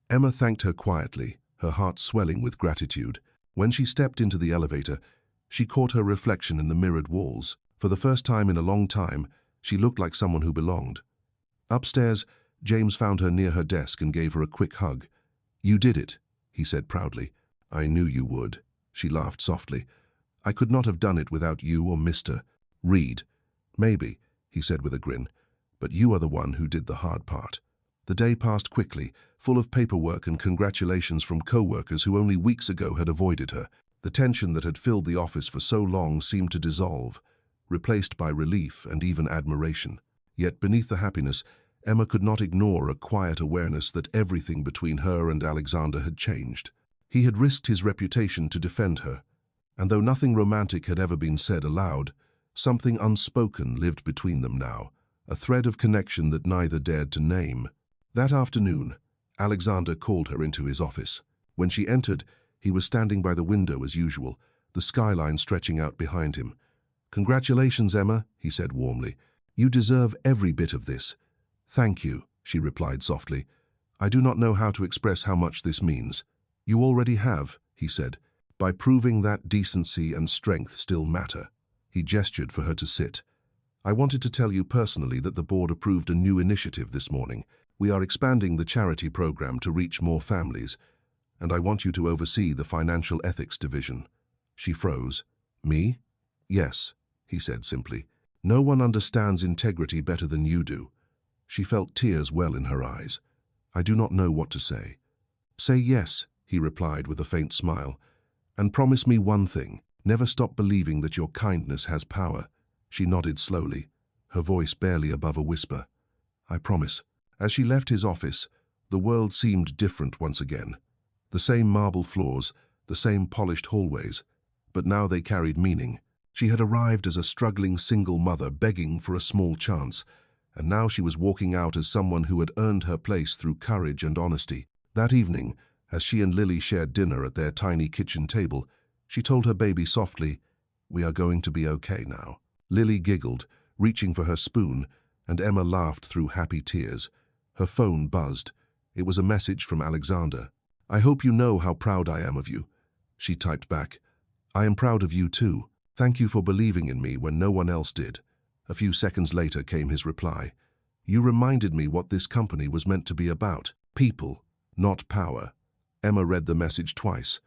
Emma thanked her quietly, her heart swelling with gratitude. When she stepped into the elevator, she caught her reflection in the mirrored walls. For the first time in a long time, she looked like someone who belonged. Upstairs, James found her near her desk and gave her a quick hug. You did it, he said proudly. I knew you would. She laughed softly. I could not have done it without you or Mr. Reed. Maybe, he said with a grin, but you are the one who did the hard part. The day passed quickly, full of paperwork and congratulations from co-workers who only weeks ago had avoided her. The tension that had filled the office for so long seemed to dissolve, replaced by relief and even admiration. Yet beneath the happiness, Emma could not ignore a quiet awareness that everything between her and Alexander had changed. He had risked his reputation to defend her, and though nothing romantic had ever been said aloud, something unspoken lived between them now, a thread of connection that neither dared to name. That afternoon, Alexander called her into his office. When she entered, he was standing by the window as usual, the skyline stretching out behind him. Congratulations, Emma, he said warmly. You deserve every bit of this. Thank you, she replied softly. I do not know how to express how much this means. You already have, he said, by proving that decency and strength still matter. He gestured for her to sit. I wanted to tell you personally that the board approved a new initiative this morning. We are expanding the charity program to reach more families, and I want you to oversee the financial ethics division. She froze. Me? Yes, he said simply. No one understands integrity better than you do. She felt tears well in her eyes. I do not know what to say. Say yes, he replied with a faint smile, and promise me one thing. Never stop believing that your kindness has power. She nodded slowly, her voice barely above a whisper. I promise. As she left his office, the world seemed different once again. The same marble floors, the same polished hallways, but now they carried meaning. She had arrived as a struggling single mother begging for a small chance, and now she was walking out as someone who had earned her place through courage and honesty. That evening, as she and Lily shared dinner at their tiny kitchen table, she told her baby softly, "We are going to be okay now." Lily giggled, reaching for her spoon, and Emma laughed through happy tears. Her phone buzzed. It was a message from Alexander. "I hope you know how proud I am of you." She typed back, "I am proud of you too. Thank you for believing in me when no one else did." A few seconds later came his reply. "You reminded me what this company was meant to be about. People, not power." Emma read the message twice,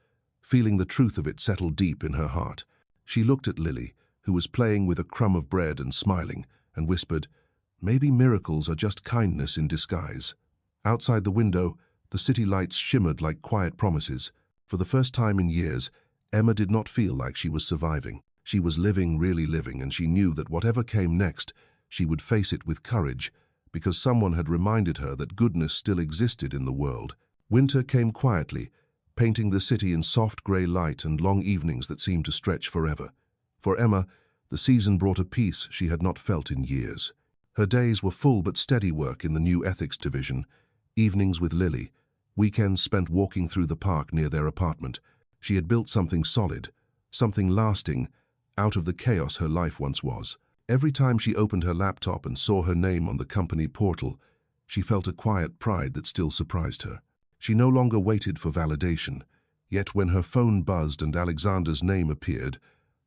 feeling the truth of it settle deep in her heart. She looked at Lily, who was playing with a crumb of bread and smiling, and whispered, "Maybe miracles are just kindness in disguise." Outside the window, the city lights shimmered like quiet promises. For the first time in years, Emma did not feel like she was surviving. She was living, really living, and she knew that whatever came next, she would face it with courage, because someone had reminded her that goodness still existed in the world. Winter came quietly, painting the city in soft grey light and long evenings that seemed to stretch forever. For Emma, the season brought a peace she had not felt in years. Her days were full but steady work in the new ethics division, evenings with Lily, weekends spent walking through the park near their apartment. She had built something solid, something lasting, out of the chaos her life once was. Every time she opened her laptop and saw her name on the company portal, she felt a quiet pride that still surprised her. She no longer waited for validation, yet when her phone buzzed and Alexander's name appeared,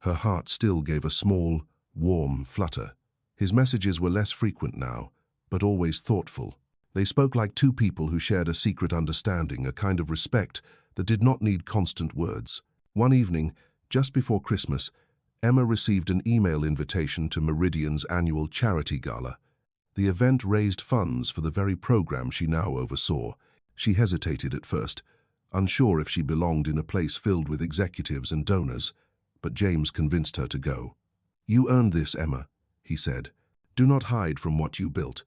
her heart still gave a small, warm flutter. His messages were less frequent now, but always thoughtful. They spoke like two people who shared a secret understanding, a kind of respect that did not need constant words. One evening, just before Christmas, Emma received an email invitation to Meridian's annual charity gala. The event raised funds for the very program she now oversaw. She hesitated at first, unsure if she belonged in a place filled with executives and donors, but James convinced her to go. "You earned this, Emma," he said. "Do not hide from what you built."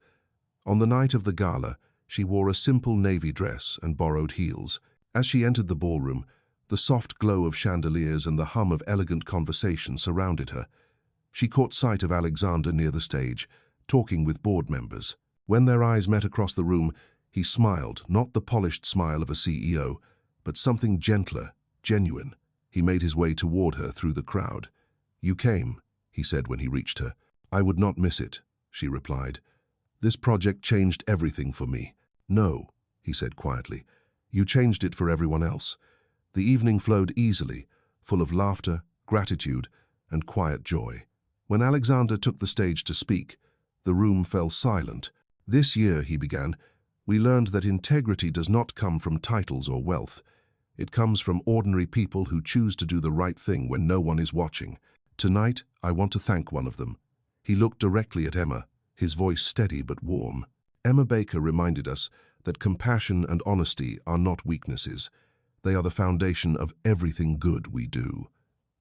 On the night of the gala, she wore a simple navy dress and borrowed heels. As she entered the ballroom, the soft glow of chandeliers and the hum of elegant conversation surrounded her. She caught sight of Alexander near the stage, talking with board members. When their eyes met across the room, he smiled, not the polished smile of a CEO, but something gentler, genuine. He made his way toward her through the crowd. "You came," he said when he reached her. "I would not miss it," she replied. "This project changed everything for me." "No," he said quietly. "You changed it for everyone else." The evening flowed easily, full of laughter, gratitude, and quiet joy. When Alexander took the stage to speak, the room fell silent. "This year," he began, "we learned that integrity does not come from titles or wealth. It comes from ordinary people who choose to do the right thing when no one is watching. Tonight, I want to thank one of them." He looked directly at Emma, his voice steady but warm. Emma Baker reminded us that compassion and honesty are not weaknesses. They are the foundation of everything good we do.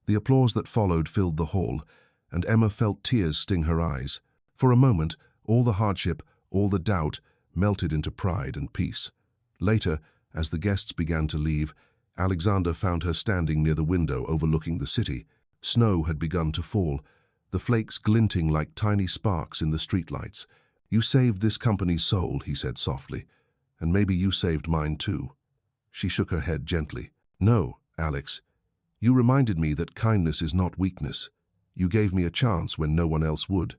The applause that followed filled the hall, and Emma felt tears sting her eyes. For a moment, all the hardship, all the doubt, melted into pride and peace. Later, as the guests began to leave, Alexander found her standing near the window overlooking the city. Snow had begun to fall, the flakes glinting like tiny sparks in the streetlights. "You saved this company's soul," he said softly, "and maybe you saved mine too." She shook her head gently. "No, Alex. You reminded me that kindness is not weakness. You gave me a chance when no one else would."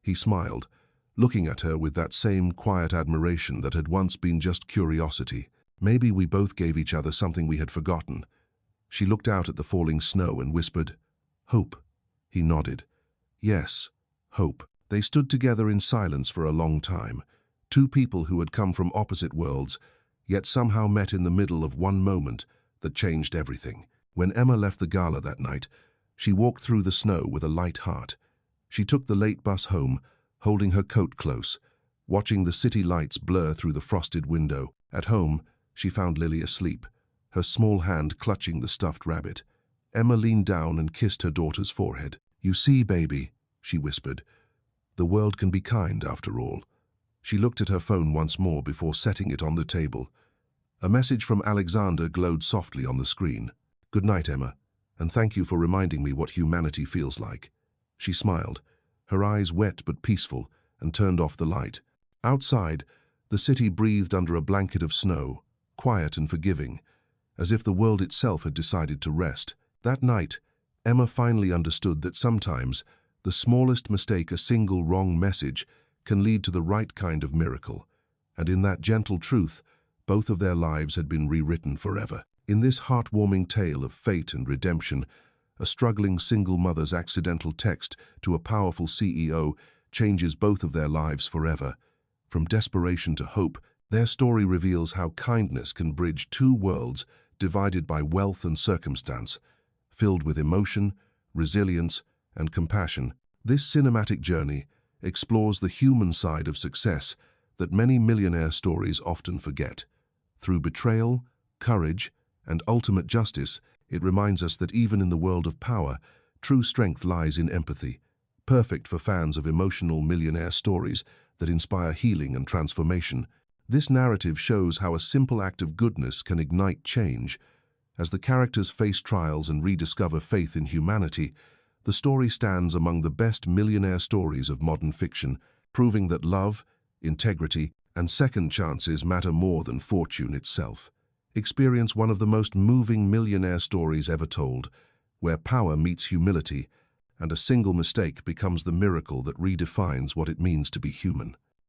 He smiled, looking at her with that same quiet admiration that had once been just curiosity. "Maybe we both gave each other something we had forgotten." She looked out at the falling snow and whispered, "Hope." He nodded. "Yes, hope." They stood together in silence for a long time, two people who had come from opposite worlds, yet somehow met in the middle of one moment that changed everything. When Emma left the gala that night, she walked through the snow with a light heart. She took the late bus home, holding her coat close, watching the city lights blur through the frosted window. At home, she found Lily asleep, her small hand clutching the stuffed rabbit. Emma leaned down and kissed her daughter's forehead. "You see, baby," she whispered, "the world can be kind after all." She looked at her phone once more before setting it on the table. A message from Alexander glowed softly on the screen. "Good night, Emma, and thank you for reminding me what humanity feels like." She smiled, her eyes wet but peaceful, and turned off the light. Outside, the city breathed under a blanket of snow, quiet and forgiving, as if the world itself had decided to rest. That night, Emma finally understood that sometimes the smallest mistake, a single wrong message, can lead to the right kind of miracle. And in that gentle truth, both of their lives had been rewritten forever. In this heartwarming tale of fate and redemption, a struggling single mother's accidental text to a powerful CEO changes both of their lives forever. From desperation to hope, their story reveals how kindness can bridge two worlds divided by wealth and circumstance, filled with emotion, resilience, and compassion. This cinematic journey explores the human side of success that many millionaire stories often forget. Through betrayal, courage, and ultimate justice, it reminds us that even in the world of power, true strength lies in empathy, perfect for fans of emotional millionaire stories that inspire healing and transformation. This narrative shows how a simple act of goodness can ignite change. As the characters face trials and rediscover faith in humanity, the story stands among the best millionaire stories of modern fiction, proving that love, integrity, and second chances matter more than fortune itself. Experience one of the most moving millionaire stories ever told, where power meets humility, and a single mistake becomes the miracle that redefines what it means to be human.